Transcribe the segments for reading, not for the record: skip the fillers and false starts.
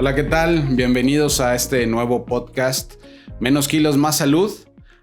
Hola, ¿qué tal? Bienvenidos a este nuevo podcast, Menos kilos, más salud.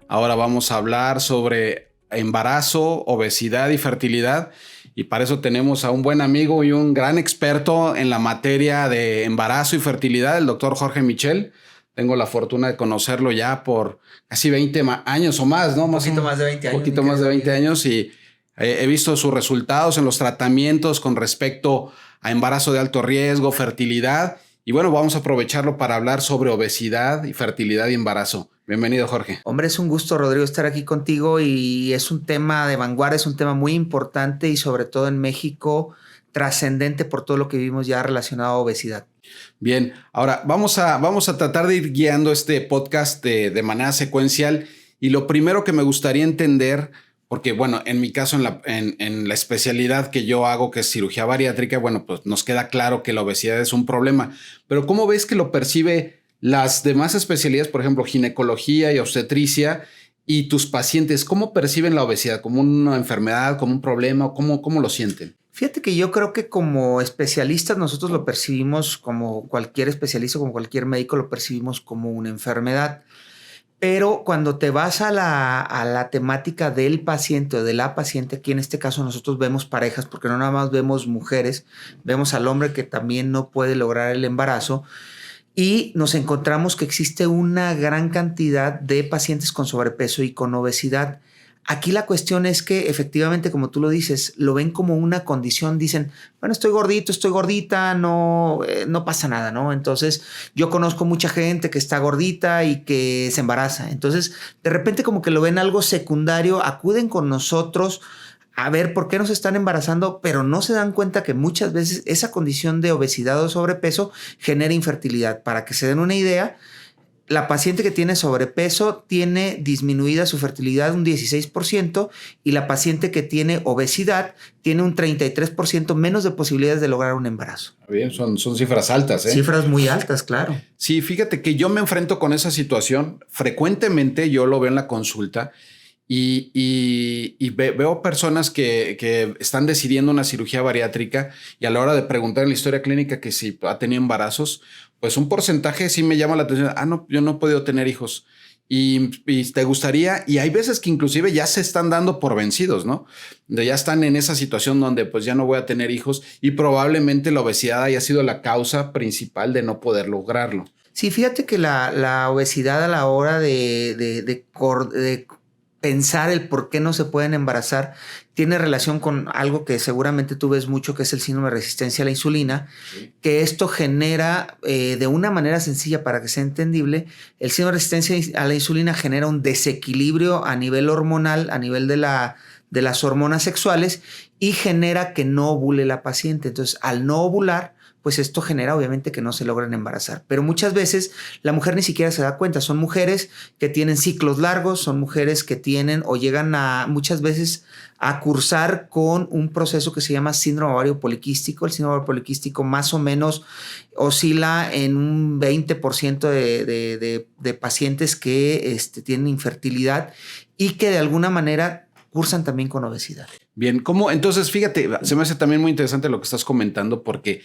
Ahora vamos a hablar sobre embarazo, obesidad y fertilidad. Y para eso tenemos a un buen amigo y un gran experto en la materia de embarazo y fertilidad, el doctor Jorge Michel. Tengo la fortuna de conocerlo ya por casi 20 años o más, ¿no? Un poquito más de 20 años. Un poquito más de 20 años y he visto sus resultados en los tratamientos con respecto a embarazo de alto riesgo, fertilidad. Y bueno, vamos a aprovecharlo para hablar sobre obesidad y fertilidad y embarazo. Bienvenido, Jorge. Hombre, es un gusto, Rodrigo, estar aquí contigo y es un tema de vanguardia, es un tema muy importante y sobre todo en México trascendente por todo lo que vivimos ya relacionado a obesidad. Bien, ahora vamos a tratar de ir guiando este podcast de manera secuencial y lo primero que me gustaría entender, porque bueno, en mi caso en la especialidad que yo hago, que es cirugía bariátrica, bueno, pues nos queda claro que la obesidad es un problema, pero ¿cómo ves que lo percibe las demás especialidades, por ejemplo, ginecología y obstetricia y tus pacientes? ¿Cómo perciben la obesidad? ¿Como una enfermedad, como un problema? ¿Cómo lo sienten? Fíjate que yo creo que como especialistas nosotros lo percibimos como cualquier especialista, como cualquier médico lo percibimos como una enfermedad. Pero cuando te vas a la temática del paciente o de la paciente, aquí en este caso nosotros vemos parejas, porque no nada más vemos mujeres, vemos al hombre que también no puede lograr el embarazo y nos encontramos que existe una gran cantidad de pacientes con sobrepeso y con obesidad. Aquí la cuestión es que efectivamente, como tú lo dices, lo ven como una condición. Dicen, bueno, estoy gordito, estoy gordita, no pasa nada, ¿no? Entonces, yo conozco mucha gente que está gordita y que se embaraza. Entonces, de repente como que lo ven algo secundario, acuden con nosotros a ver por qué nos están embarazando, pero no se dan cuenta que muchas veces esa condición de obesidad o sobrepeso genera infertilidad. Para que se den una idea, la paciente que tiene sobrepeso tiene disminuida su fertilidad un 16% y la paciente que tiene obesidad tiene un 33% menos de posibilidades de lograr un embarazo. Bien, son cifras altas, ¿eh? Cifras muy altas, claro. Sí, fíjate que yo me enfrento con esa situación. Frecuentemente yo lo veo en la consulta y veo personas que están decidiendo una cirugía bariátrica y a la hora de preguntar en la historia clínica que si ha tenido embarazos, pues un porcentaje sí me llama la atención. No, yo no he podido tener hijos y te gustaría, y hay veces que inclusive ya se están dando por vencidos, ¿no? Ya están en esa situación donde pues ya no voy a tener hijos y probablemente la obesidad haya sido la causa principal de no poder lograrlo. Sí, fíjate que la obesidad a la hora de pensar el por qué no se pueden embarazar tiene relación con algo que seguramente tú ves mucho, que es el síndrome de resistencia a la insulina, sí. Que esto genera de una manera sencilla para que sea entendible, el síndrome de resistencia a la insulina genera un desequilibrio a nivel hormonal, a nivel de las hormonas sexuales y genera que no ovule la paciente. Entonces, al no ovular, pues esto genera obviamente que no se logren embarazar. Pero muchas veces la mujer ni siquiera se da cuenta. Son mujeres que tienen ciclos largos, son mujeres que tienen o llegan muchas veces a cursar con un proceso que se llama síndrome ovario poliquístico. El síndrome ovario poliquístico más o menos oscila en un 20% de pacientes que tienen infertilidad y que de alguna manera cursan también con obesidad. Bien, ¿cómo? Entonces, fíjate, se me hace también muy interesante lo que estás comentando porque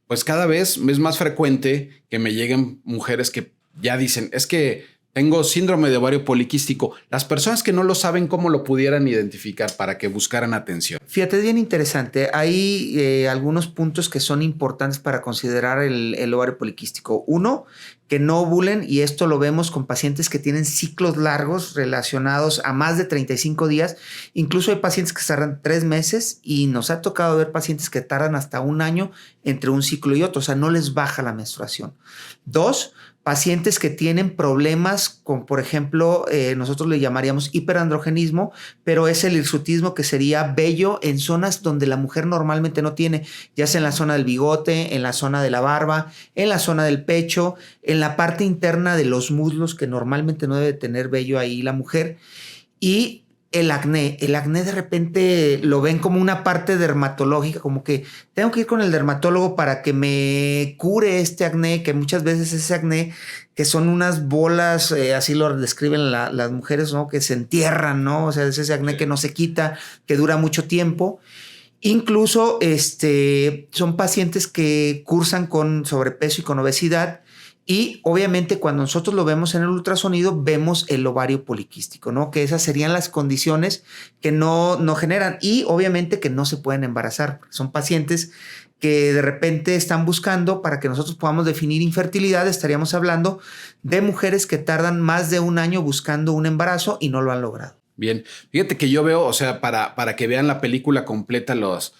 pues cada vez es más frecuente que me lleguen mujeres que ya dicen, es que tengo síndrome de ovario poliquístico. Las personas que no lo saben, ¿cómo lo pudieran identificar para que buscaran atención? Fíjate, es bien interesante. Hay algunos puntos que son importantes para considerar el ovario poliquístico. Uno, que no ovulen, y esto lo vemos con pacientes que tienen ciclos largos relacionados a más de 35 días. Incluso hay pacientes que tardan 3 meses y nos ha tocado ver pacientes que tardan hasta 1 año entre un ciclo y otro. O sea, no les baja la menstruación. 2, pacientes que tienen problemas con, por ejemplo, nosotros le llamaríamos hiperandrogenismo, pero es el hirsutismo, que sería vello en zonas donde la mujer normalmente no tiene, ya sea en la zona del bigote, en la zona de la barba, en la zona del pecho, en la parte interna de los muslos, que normalmente no debe tener vello ahí la mujer. Y el acné de repente lo ven como una parte dermatológica, como que tengo que ir con el dermatólogo para que me cure este acné, que muchas veces ese acné, que son unas bolas, así lo describen las mujeres, ¿no? Que se entierran, ¿no? O sea, es ese acné que no se quita, que dura mucho tiempo. Incluso son pacientes que cursan con sobrepeso y con obesidad. Y obviamente cuando nosotros lo vemos en el ultrasonido, vemos el ovario poliquístico, ¿no? Que esas serían las condiciones que no generan y obviamente que no se pueden embarazar. Son pacientes que de repente están buscando para que nosotros podamos definir infertilidad. Estaríamos hablando de mujeres que tardan más de un año buscando un embarazo y no lo han logrado. Bien, fíjate que yo veo, o sea, para que vean la película completa las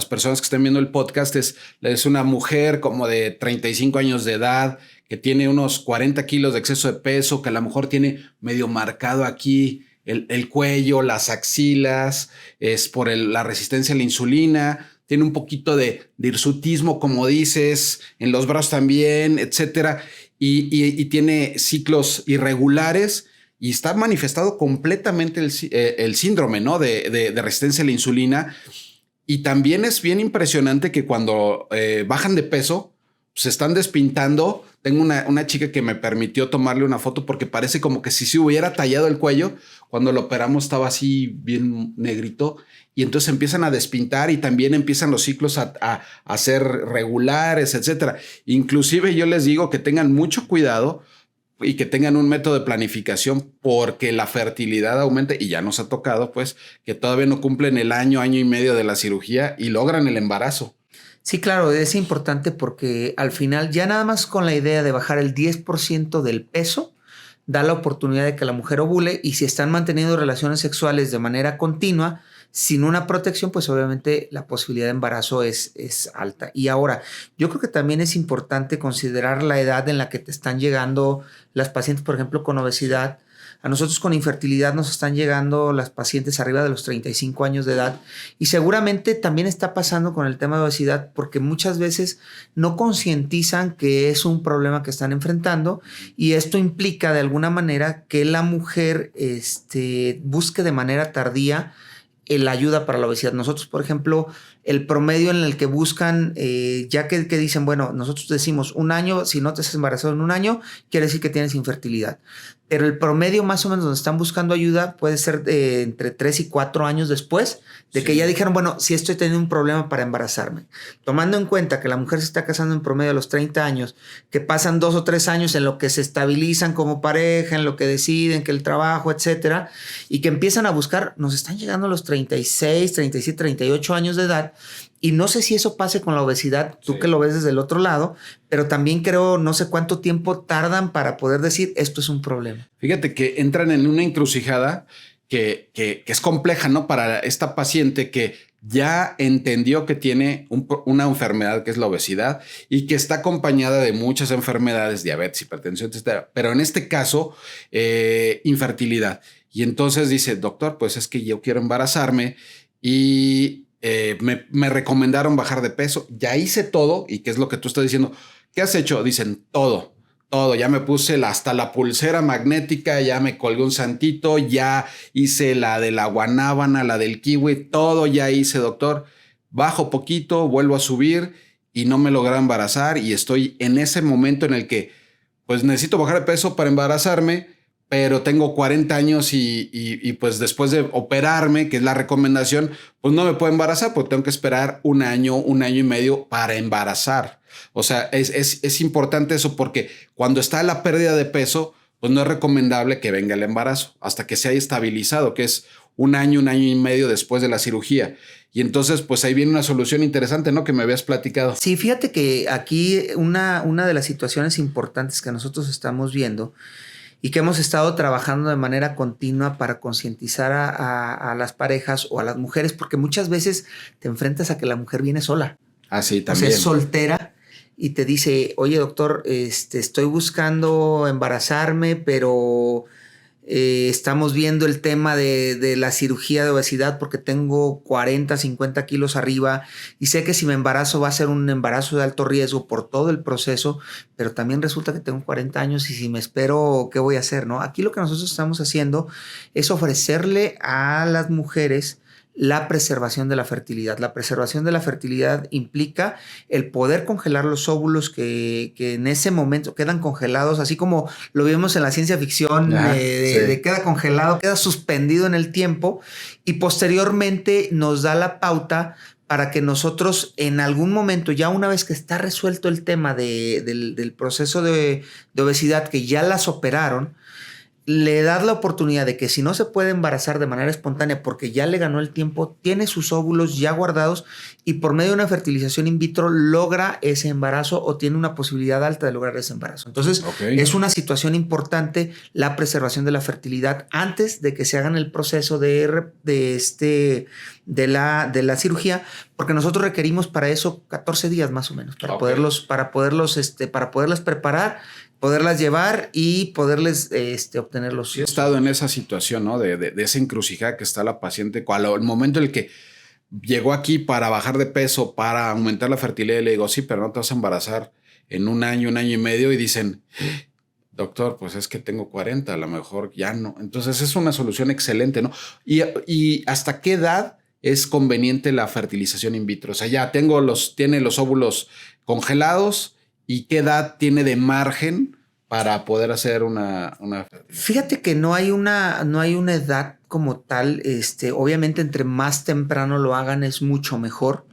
personas que estén viendo el podcast, es una mujer como de 35 años de edad, que tiene unos 40 kilos de exceso de peso, que a lo mejor tiene medio marcado aquí el cuello, las axilas, es por la resistencia a la insulina, tiene un poquito de hirsutismo, como dices, en los brazos también, etcétera, y tiene ciclos irregulares. Y está manifestado completamente el síndrome, ¿no? de resistencia a la insulina. Y también es bien impresionante que cuando bajan de peso, se están despintando. Tengo una chica que me permitió tomarle una foto porque parece como que si se hubiera tallado el cuello. Cuando lo operamos estaba así bien negrito. Y entonces empiezan a despintar y también empiezan los ciclos a ser regulares, etcétera. Inclusive yo les digo que tengan mucho cuidado y que tengan un método de planificación porque la fertilidad aumenta y ya nos ha tocado pues que todavía no cumplen el año y medio de la cirugía y logran el embarazo. Sí, claro, es importante porque al final ya nada más con la idea de bajar el 10% del peso da la oportunidad de que la mujer ovule y si están manteniendo relaciones sexuales de manera continua sin una protección, pues obviamente la posibilidad de embarazo es alta. Y ahora, yo creo que también es importante considerar la edad en la que te están llegando las pacientes, por ejemplo, con obesidad. A nosotros con infertilidad nos están llegando las pacientes arriba de los 35 años de edad y seguramente también está pasando con el tema de obesidad porque muchas veces no concientizan que es un problema que están enfrentando y esto implica de alguna manera que la mujer busque de manera tardía la ayuda para la obesidad. Nosotros, por ejemplo, el promedio en el que buscan, ya que dicen, bueno, nosotros decimos un año, si no te has embarazado en un año, quiere decir que tienes infertilidad. Pero el promedio más o menos donde están buscando ayuda puede ser entre 3 y 4 años después de que ya dijeron, bueno, sí estoy teniendo un problema para embarazarme. Tomando en cuenta que la mujer se está casando en promedio a los 30 años, que pasan 2 o 3 años en lo que se estabilizan como pareja, en lo que deciden, que el trabajo, etcétera, y que empiezan a buscar, nos están llegando a los 36, 37, 38 años de edad. Y no sé si eso pase con la obesidad, tú que lo ves desde el otro lado, pero también creo, no sé cuánto tiempo tardan para poder decir esto es un problema. Fíjate que entran en una encrucijada que es compleja, ¿no? Para esta paciente que ya entendió que tiene una enfermedad que es la obesidad y que está acompañada de muchas enfermedades, diabetes, hipertensión, etcétera. Pero en este caso, infertilidad. Y entonces dice, doctor, pues es que yo quiero embarazarme y me recomendaron bajar de peso. Ya hice todo. ¿Y qué es lo que tú estás diciendo? ¿Qué has hecho? Dicen todo. Ya me puse hasta la pulsera magnética, ya me colgué un santito, ya hice la de la guanábana, la del kiwi, todo ya hice, doctor. Bajo poquito, vuelvo a subir y no me logré embarazar y estoy en ese momento en el que pues necesito bajar de peso para embarazarme, pero tengo 40 años y pues después de operarme, que es la recomendación, pues no me puedo embarazar, porque tengo que esperar un año y medio para embarazar. O sea, es importante eso porque cuando está la pérdida de peso, pues no es recomendable que venga el embarazo hasta que se haya estabilizado, que es un año y medio después de la cirugía. Y entonces, pues ahí viene una solución interesante, ¿no? Que me habías platicado. Sí, fíjate que aquí una de las situaciones importantes que nosotros estamos viendo y que hemos estado trabajando de manera continua para concientizar a las parejas o a las mujeres, porque muchas veces te enfrentas a que la mujer viene sola. Ah, sí, también. O sea, es soltera y te dice, oye, doctor, estoy buscando embarazarme, pero estamos viendo el tema de la cirugía de obesidad porque tengo 40, 50 kilos arriba y sé que si me embarazo va a ser un embarazo de alto riesgo por todo el proceso, pero también resulta que tengo 40 años y si me espero, ¿qué voy a hacer? ¿No? Aquí lo que nosotros estamos haciendo es ofrecerle a las mujeres la preservación de la fertilidad. La preservación de la fertilidad implica el poder congelar los óvulos que en ese momento quedan congelados, así como lo vemos en la ciencia ficción, de queda congelado, queda suspendido en el tiempo y posteriormente nos da la pauta para que nosotros en algún momento, ya una vez que está resuelto el tema del proceso de obesidad, que ya las operaron, le das la oportunidad de que si no se puede embarazar de manera espontánea porque ya le ganó el tiempo, tiene sus óvulos ya guardados y por medio de una fertilización in vitro logra ese embarazo o tiene una posibilidad alta de lograr ese embarazo. Entonces, es una situación importante la preservación de la fertilidad antes de que se hagan el proceso de la cirugía, porque nosotros requerimos para eso 14 días más o menos para poderlas preparar, poderlas llevar y poderles obtener los... Yo he estado en esa situación, ¿no? De esa encrucijada que está la paciente. El momento en el que llegó aquí para bajar de peso, para aumentar la fertilidad, y le digo, sí, pero no te vas a embarazar en un año y medio. Y dicen, doctor, pues es que tengo 40, a lo mejor ya no. Entonces es una solución excelente, ¿no? Y ¿hasta qué edad es conveniente la fertilización in vitro? O sea, ya tiene los óvulos congelados. ¿Y qué edad tiene de margen para poder hacer una Fíjate que no hay una edad como tal. Obviamente, entre más temprano lo hagan es mucho mejor,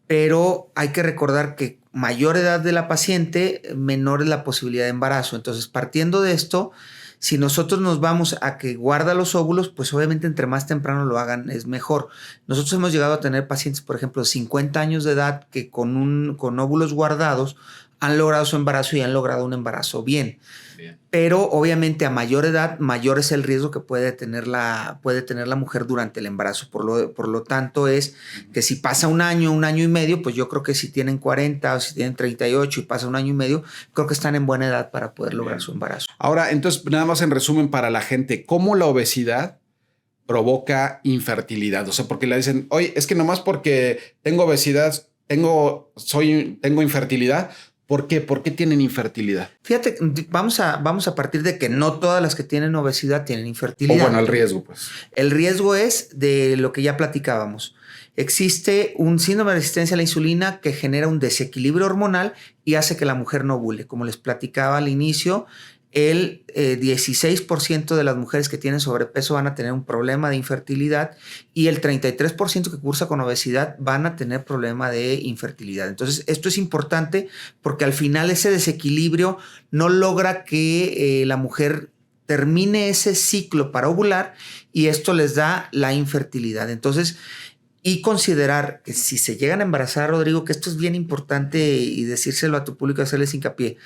pero hay que recordar que mayor edad de la paciente, menor es la posibilidad de embarazo. Entonces, partiendo de esto, si nosotros nos vamos a que guarda los óvulos, pues obviamente entre más temprano lo hagan es mejor. Nosotros hemos llegado a tener pacientes, por ejemplo, de 50 años de edad que con óvulos guardados han logrado su embarazo y han logrado un embarazo bien. Pero obviamente a mayor edad, mayor es el riesgo que puede tener la mujer durante el embarazo. Por lo tanto, es que si pasa un año y medio, pues yo creo que si tienen 40 o si tienen 38 y pasa un año y medio, creo que están en buena edad para poder lograr su embarazo. Ahora, entonces, nada más en resumen para la gente, ¿cómo la obesidad provoca infertilidad? O sea, porque le dicen, oye, es que nomás porque tengo obesidad, tengo infertilidad. ¿Por qué? ¿Por qué tienen infertilidad? Fíjate, vamos a partir de que no todas las que tienen obesidad tienen infertilidad. O bueno, el riesgo, pues. El riesgo es de lo que ya platicábamos. Existe un síndrome de resistencia a la insulina que genera un desequilibrio hormonal y hace que la mujer no ovule. Como les platicaba al inicio, el 16% de las mujeres que tienen sobrepeso van a tener un problema de infertilidad y el 33% que cursa con obesidad van a tener problema de infertilidad. Entonces, esto es importante porque al final ese desequilibrio no logra que la mujer termine ese ciclo para ovular y esto les da la infertilidad. Entonces, y considerar que si se llegan a embarazar, Rodrigo, que esto es bien importante y decírselo a tu público, hacerles hincapié.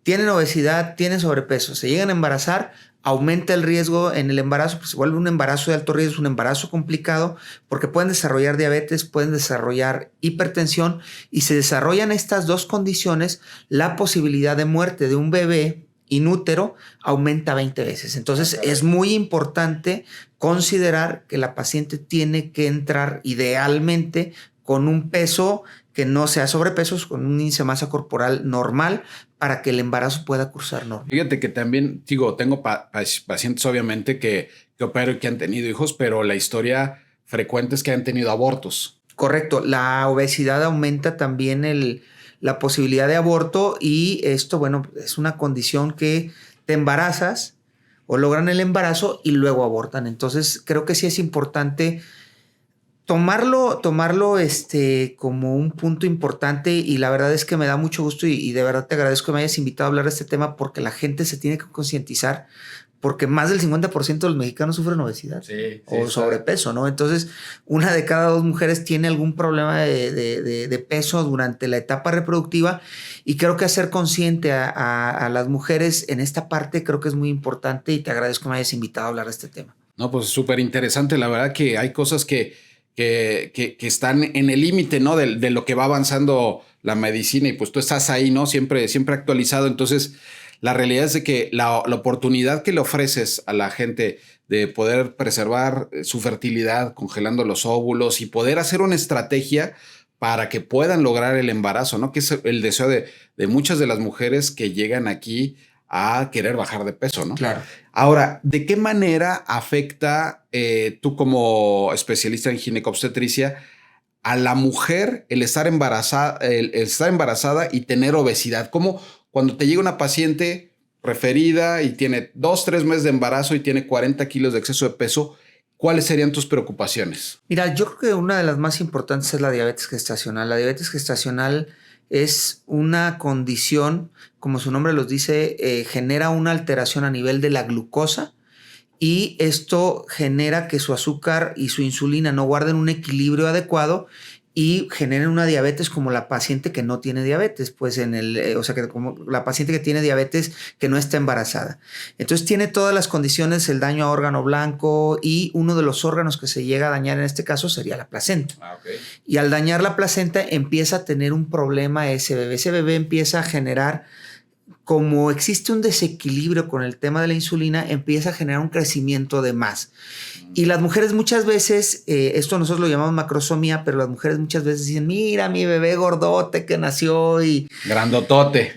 Tienen obesidad, tienen sobrepeso, se llegan a embarazar, aumenta el riesgo en el embarazo, pues se vuelve un embarazo de alto riesgo, es un embarazo complicado porque pueden desarrollar diabetes, pueden desarrollar hipertensión y se desarrollan estas dos condiciones, la posibilidad de muerte de un bebé inútero aumenta 20 veces. Entonces es muy importante considerar que la paciente tiene que entrar idealmente con un peso que no sea sobrepeso, con un índice de masa corporal normal para que el embarazo pueda cursar normal. Fíjate que también, tengo pacientes obviamente que opero y que han tenido hijos, pero la historia frecuente es que han tenido abortos. Correcto. La obesidad aumenta también la posibilidad de aborto y esto, bueno, es una condición que te embarazas o logran el embarazo y luego abortan. Entonces, creo que sí es importante tomarlo como un punto importante y la verdad es que me da mucho gusto y de verdad te agradezco que me hayas invitado a hablar de este tema porque la gente se tiene que concientizar porque más del 50% de los mexicanos sufren obesidad o sobrepeso, ¿no? Entonces, 1 de cada 2 mujeres tiene algún problema de peso durante la etapa reproductiva y creo que hacer consciente a las mujeres en esta parte creo que es muy importante y te agradezco que me hayas invitado a hablar de este tema. No, pues súper interesante. La verdad que hay cosas que están en el límite, ¿no? De lo que va avanzando la medicina y pues tú estás ahí, ¿no? Siempre actualizado. Entonces, la realidad es de que la oportunidad que le ofreces a la gente de poder preservar su fertilidad congelando los óvulos y poder hacer una estrategia para que puedan lograr el embarazo, ¿no? Que es el deseo de muchas de las mujeres que llegan aquí a querer bajar de peso, ¿no? Claro. Ahora, ¿de qué manera afecta tú como especialista en ginecobstetricia a la mujer el estar embarazada y tener obesidad? ¿Cómo cuando te llega una paciente referida y tiene 2-3 meses de embarazo y tiene 40 kilos de exceso de peso, ¿cuáles serían tus preocupaciones? Mira, yo creo que una de las más importantes es la diabetes gestacional. La diabetes gestacional es una condición, como su nombre los dice, genera una alteración a nivel de la glucosa y esto genera que su azúcar y su insulina no guarden un equilibrio adecuado y generen una diabetes como la paciente que no tiene diabetes, pues o sea, que como la paciente que tiene diabetes que no está embarazada. Entonces tiene todas las condiciones, el daño a órgano blanco y uno de los órganos que se llega a dañar en este caso sería la placenta. Okay. Y al dañar la placenta empieza a tener un problema ese bebé. Ese bebé empieza a generar, como existe un desequilibrio con el tema de la insulina, empieza a generar un crecimiento de más. Y las mujeres muchas veces, esto nosotros lo llamamos macrosomía, pero las mujeres muchas veces dicen, mira mi bebé gordote que nació y... Grandotote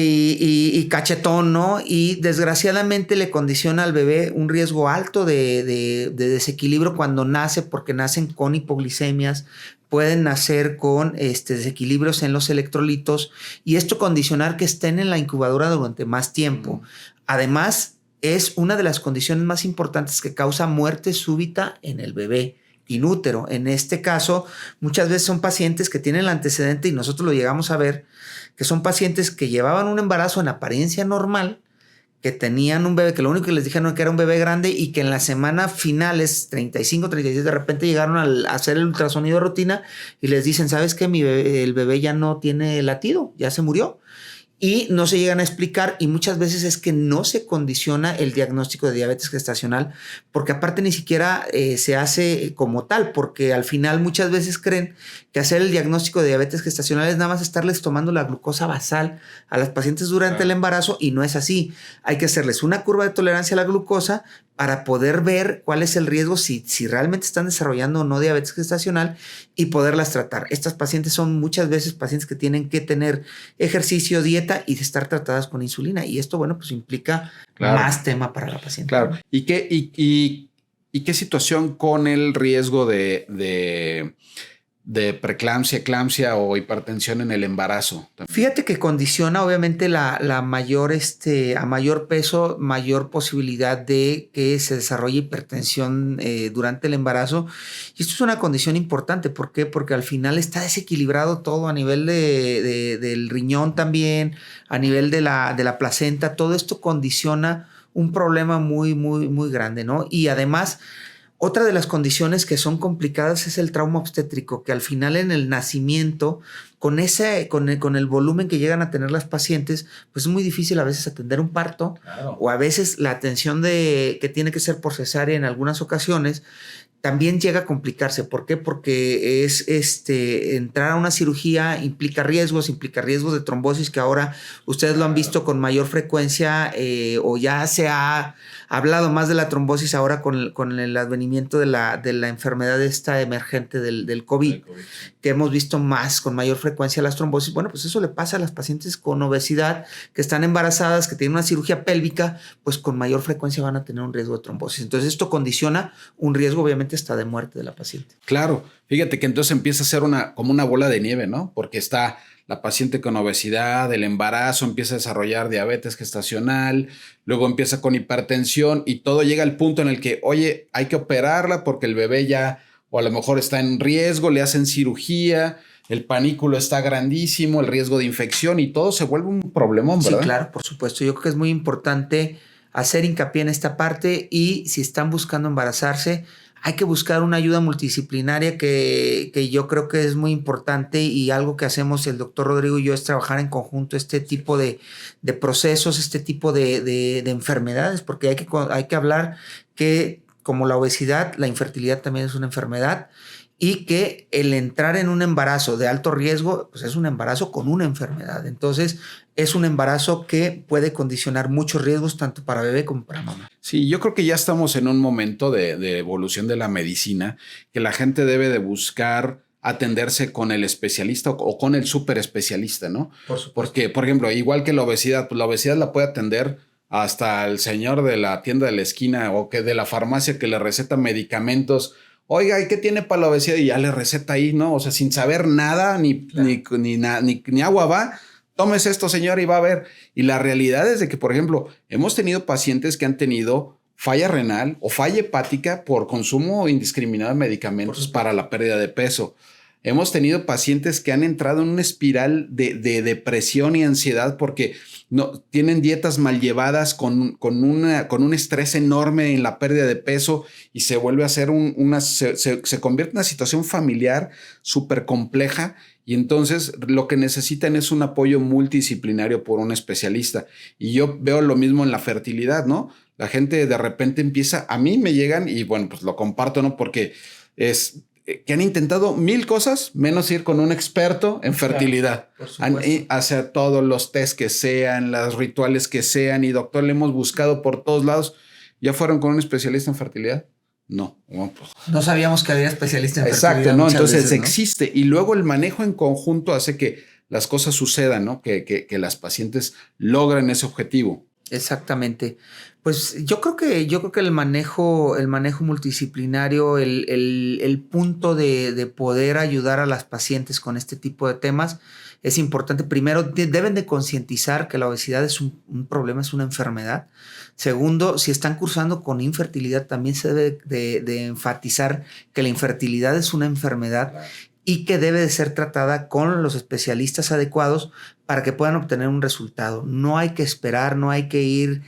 y cachetón, ¿no? Y desgraciadamente le condiciona al bebé un riesgo alto de desequilibrio cuando nace, porque nacen con hipoglicemias, pueden nacer con desequilibrios en los electrolitos y esto condicionar que estén en la incubadora durante más tiempo. Además, es una de las condiciones más importantes que causa muerte súbita en el bebé inútero. En este caso, muchas veces son pacientes que tienen el antecedente y nosotros lo llegamos a ver, que son pacientes que llevaban un embarazo en apariencia normal, que tenían un bebé, que lo único que les dijeron que era un bebé grande y que en la semana finales, 35, 36, de repente llegaron a hacer el ultrasonido de rutina y les dicen, ¿sabes qué? El bebé ya no tiene latido, ya se murió. Y no se llegan a explicar y muchas veces es que no se condiciona el diagnóstico de diabetes gestacional porque aparte ni siquiera se hace como tal, porque al final muchas veces creen que hacer el diagnóstico de diabetes gestacional es nada más estarles tomando la glucosa basal a las pacientes durante el embarazo y no es así. Hay que hacerles una curva de tolerancia a la glucosa para poder ver cuál es el riesgo, si realmente están desarrollando o no diabetes gestacional y poderlas tratar. Estas pacientes son muchas veces pacientes que tienen que tener ejercicio, dieta y estar tratadas con insulina. Y esto, bueno, pues implica más tema para la paciente. Claro. ¿Y qué situación con el riesgo de preeclampsia, eclampsia o hipertensión en el embarazo? Fíjate que condiciona obviamente la mayor, a mayor peso, mayor posibilidad de que se desarrolle hipertensión durante el embarazo. Y esto es una condición importante. ¿Por qué? Porque al final está desequilibrado todo a nivel del riñón también, a nivel de la placenta. Todo esto condiciona un problema muy, muy, muy grande, ¿no? Y además, otra de las condiciones que son complicadas es el trauma obstétrico, que al final en el nacimiento, con el volumen que llegan a tener las pacientes, pues es muy difícil a veces atender un parto. Claro. O a veces la atención que tiene que ser por cesárea en algunas ocasiones también llega a complicarse. ¿Por qué? Porque entrar a una cirugía implica riesgos de trombosis que ahora ustedes lo han visto con mayor frecuencia o ya se ha hablado más de la trombosis ahora con el advenimiento de la enfermedad esta emergente del COVID, que hemos visto con mayor frecuencia las trombosis. Bueno, pues eso le pasa a las pacientes con obesidad que están embarazadas, que tienen una cirugía pélvica, pues con mayor frecuencia van a tener un riesgo de trombosis. Entonces esto condiciona un riesgo obviamente hasta de muerte de la paciente. Claro, fíjate que entonces empieza a ser como una bola de nieve, ¿no? Porque está la paciente con obesidad, el embarazo, empieza a desarrollar diabetes gestacional, luego empieza con hipertensión y todo llega al punto en el que, oye, hay que operarla porque el bebé ya, o a lo mejor está en riesgo, le hacen cirugía, el panículo está grandísimo, el riesgo de infección y todo se vuelve un problemón, ¿verdad? Sí, claro, por supuesto. Yo creo que es muy importante hacer hincapié en esta parte y si están buscando embarazarse, hay que buscar una ayuda multidisciplinaria que yo creo que es muy importante y algo que hacemos el doctor Rodrigo y yo es trabajar en conjunto este tipo de procesos, este tipo de enfermedades, porque hay que hablar que como la obesidad, la infertilidad también es una enfermedad y que el entrar en un embarazo de alto riesgo, pues es un embarazo con una enfermedad. Entonces, es un embarazo que puede condicionar muchos riesgos tanto para bebé como para mamá. Sí, yo creo que ya estamos en un momento de evolución de la medicina que la gente debe de buscar atenderse con el especialista o con el súper especialista, ¿no? Por supuesto. Porque, por ejemplo, igual que la obesidad, pues la obesidad la puede atender hasta el señor de la tienda de la esquina o que de la farmacia que le receta medicamentos. Oiga, ¿y qué tiene para la obesidad? Y ya le receta ahí, ¿no? O sea, sin saber nada, ni agua va. Tómese esto, señor, y va a ver. Y la realidad es de que, por ejemplo, hemos tenido pacientes que han tenido falla renal o falla hepática por consumo indiscriminado de medicamentos para la pérdida de peso. Hemos tenido pacientes que han entrado en una espiral de depresión y ansiedad porque no, tienen dietas mal llevadas con un estrés enorme en la pérdida de peso y se vuelve a hacer se convierte en una situación familiar súper compleja y entonces lo que necesitan es un apoyo multidisciplinario por un especialista. Y yo veo lo mismo en la fertilidad, ¿no? La gente de repente empieza, a mí me llegan y bueno, pues lo comparto, ¿no? Porque es que han intentado 1000 cosas menos ir con un experto en fertilidad. Claro, hacer todos los test que sean, los rituales que sean y doctor, le hemos buscado por todos lados. ¿Ya fueron con un especialista en fertilidad? No. Bueno, pues. No sabíamos que había especialista en fertilidad. Exacto, ¿no? Entonces veces, ¿no? Existe. Y luego el manejo en conjunto hace que las cosas sucedan, ¿no? Que las pacientes logren ese objetivo. Exactamente. Pues yo creo que el manejo multidisciplinario, el punto de poder ayudar a las pacientes con este tipo de temas es importante. Primero, deben de concientizar que la obesidad es un problema, es una enfermedad. Segundo, si están cursando con infertilidad, también se debe de enfatizar que la infertilidad es una enfermedad y que debe de ser tratada con los especialistas adecuados para que puedan obtener un resultado. No hay que esperar, no hay que ir,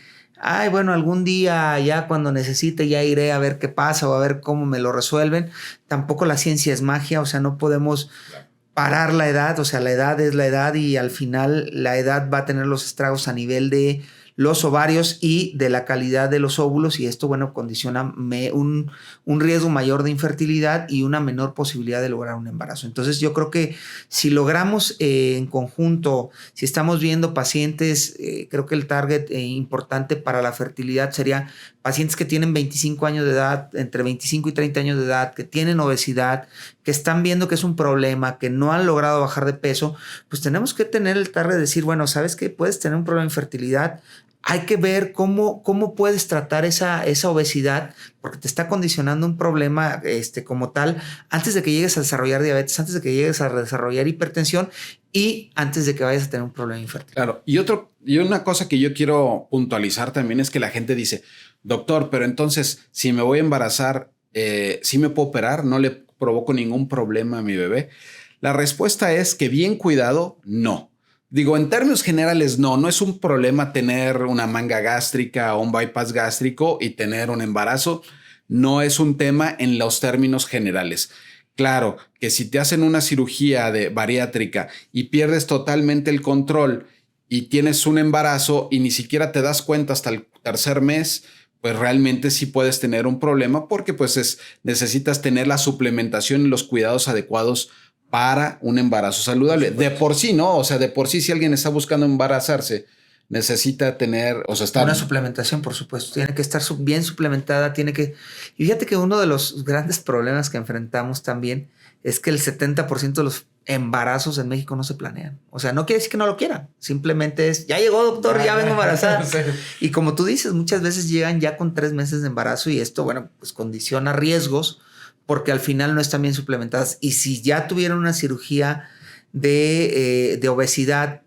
bueno, algún día ya cuando necesite ya iré a ver qué pasa o a ver cómo me lo resuelven. Tampoco la ciencia es magia, o sea, no podemos parar la edad, o sea, la edad es la edad y al final la edad va a tener los estragos a nivel de los ovarios y de la calidad de los óvulos y esto, bueno, condiciona un riesgo mayor de infertilidad y una menor posibilidad de lograr un embarazo. Entonces yo creo que si logramos en conjunto, si estamos viendo pacientes, creo que el target importante para la fertilidad sería pacientes que tienen 25 años de edad, entre 25 y 30 años de edad, que tienen obesidad, que están viendo que es un problema, que no han logrado bajar de peso, pues tenemos que tener el target de decir, bueno, ¿sabes qué? Puedes tener un problema de infertilidad. Hay que ver cómo puedes tratar esa obesidad porque te está condicionando un problema como tal antes de que llegues a desarrollar diabetes, antes de que llegues a desarrollar hipertensión y antes de que vayas a tener un problema infertil. Claro. Y una cosa que yo quiero puntualizar también es que la gente dice, doctor, pero entonces si me voy a embarazar, ¿sí me puedo operar? ¿No le provoco ningún problema a mi bebé? La respuesta es que bien cuidado, no. Digo, en términos generales, no es un problema tener una manga gástrica o un bypass gástrico y tener un embarazo. No es un tema en los términos generales. Claro que si te hacen una cirugía bariátrica y pierdes totalmente el control y tienes un embarazo y ni siquiera te das cuenta hasta el tercer mes, pues realmente sí puedes tener un problema porque pues necesitas tener la suplementación y los cuidados adecuados para un embarazo saludable. De por sí, ¿no? O sea, de por sí, si alguien está buscando embarazarse, necesita tener, o sea, una suplementación, por supuesto. Tiene que estar bien suplementada, Y fíjate que uno de los grandes problemas que enfrentamos también es que el 70% de los embarazos en México no se planean. O sea, no quiere decir que no lo quieran. Simplemente es, ya llegó, doctor, ya vengo embarazada. Y como tú dices, muchas veces llegan ya con 3 meses de embarazo y esto, bueno, pues condiciona riesgos porque al final no están bien suplementadas. Y si ya tuvieron una cirugía de obesidad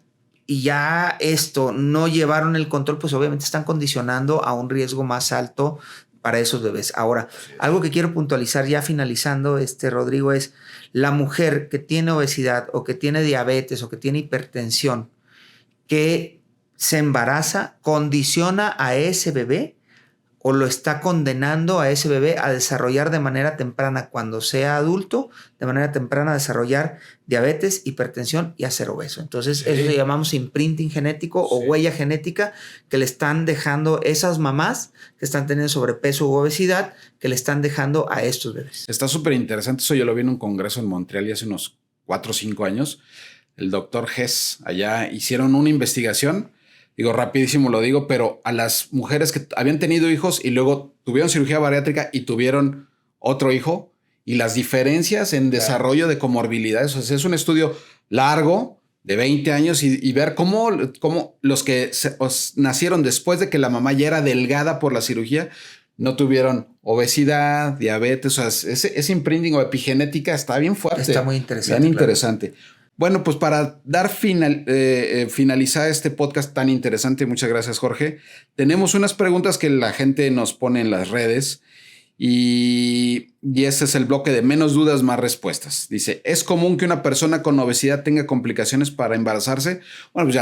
y ya esto no llevaron el control, pues obviamente están condicionando a un riesgo más alto para esos bebés. Ahora, algo que quiero puntualizar ya finalizando, Rodrigo, es la mujer que tiene obesidad o que tiene diabetes o que tiene hipertensión, que se embaraza, condiciona a ese bebé o lo está condenando a ese bebé a desarrollar de manera temprana, cuando sea adulto, de manera temprana a desarrollar diabetes, hipertensión y a ser obeso. Entonces, eso le llamamos imprinting genético o huella genética que le están dejando esas mamás que están teniendo sobrepeso u obesidad, que le están dejando a estos bebés. Está súper interesante. Eso yo lo vi en un congreso en Montreal y hace unos 4 o 5 años. El doctor Hess allá hicieron una investigación. Digo, rapidísimo lo digo, pero a las mujeres que habían tenido hijos y luego tuvieron cirugía bariátrica y tuvieron otro hijo y las diferencias en desarrollo de comorbilidades. O sea, es un estudio largo de 20 años y ver cómo los que nacieron después de que la mamá ya era delgada por la cirugía no tuvieron obesidad, diabetes. O sea, ese imprinting o epigenética está bien fuerte. Está muy interesante. Bien interesante. Bueno, pues para dar finalizar este podcast tan interesante, muchas gracias, Jorge. Tenemos unas preguntas que la gente nos pone en las redes y ese es el bloque de menos dudas, más respuestas. Dice, ¿es común que una persona con obesidad tenga complicaciones para embarazarse? Bueno, pues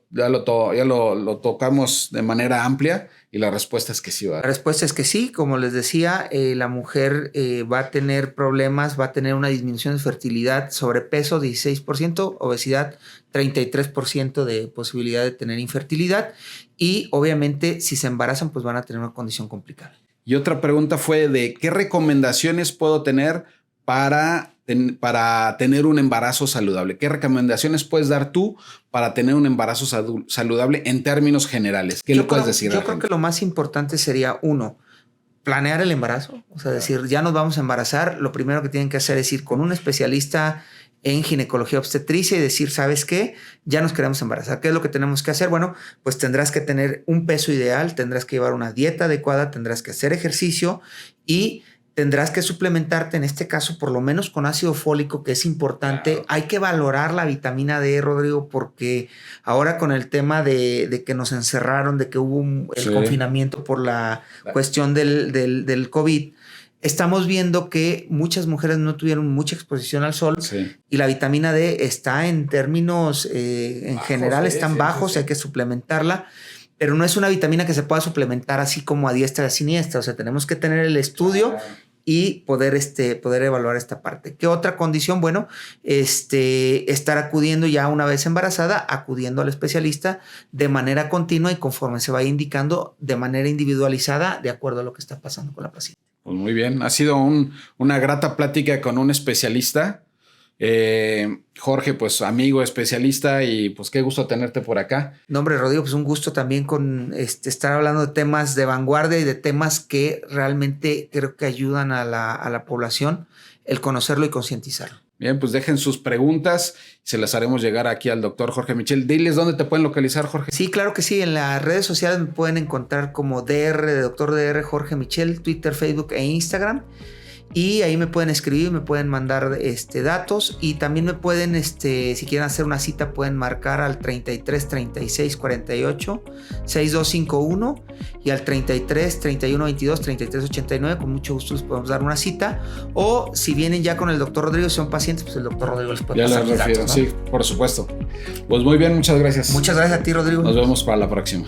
ya lo tocamos de manera amplia y la respuesta es que sí. La respuesta es que sí. Como les decía, la mujer va a tener problemas, va a tener una disminución de fertilidad, sobrepeso 16%, obesidad 33% de posibilidad de tener infertilidad y obviamente si se embarazan pues van a tener una condición complicada. Y otra pregunta fue de ¿qué recomendaciones puedo tener para tener un embarazo saludable? ¿Qué recomendaciones puedes dar tú para tener un embarazo saludable en términos generales? ¿Qué le puedes decir? Yo creo que lo más importante sería, uno, planear el embarazo. O sea, decir, ya nos vamos a embarazar. Lo primero que tienen que hacer es ir con un especialista en ginecología obstetricia y decir, ¿sabes qué? Ya nos queremos embarazar. ¿Qué es lo que tenemos que hacer? Bueno, pues tendrás que tener un peso ideal, tendrás que llevar una dieta adecuada, tendrás que hacer ejercicio y tendrás que suplementarte, en este caso, por lo menos con ácido fólico, que es importante. Claro. Hay que valorar la vitamina D, Rodrigo, porque ahora con el tema de que nos encerraron, de que hubo el confinamiento por la cuestión del COVID, estamos viendo que muchas mujeres no tuvieron mucha exposición al sol y la vitamina D está en términos, en general, están bajos, hay que suplementarla. Pero no es una vitamina que se pueda suplementar así como a diestra y a siniestra. O sea, tenemos que tener el estudio y poder evaluar esta parte. ¿Qué otra condición? Bueno, estar acudiendo ya una vez embarazada, acudiendo al especialista de manera continua y conforme se vaya indicando de manera individualizada de acuerdo a lo que está pasando con la paciente. Pues muy bien, ha sido una grata plática con un especialista. Jorge, pues amigo especialista y pues qué gusto tenerte por acá. No, hombre, Rodrigo, pues un gusto también con estar hablando de temas de vanguardia y de temas que realmente creo que ayudan a la población el conocerlo y concientizarlo. Bien, pues dejen sus preguntas, se las haremos llegar aquí al doctor Jorge Michel. Diles dónde te pueden localizar, Jorge. Sí, claro que sí, en las redes sociales me pueden encontrar como DR, de doctor DR Jorge Michel, Twitter, Facebook e Instagram. Y ahí me pueden escribir, me pueden mandar datos y también me pueden, si quieren hacer una cita, pueden marcar al 33 36 48 6251 y al 33 31 22 33 89. Con mucho gusto les podemos dar una cita. O si vienen ya con el doctor Rodrigo, si son pacientes, pues el doctor Rodrigo les puede pasar datos, ¿no? Sí, por supuesto. Pues muy bien, muchas gracias. Muchas gracias a ti, Rodrigo. Nos vemos para la próxima.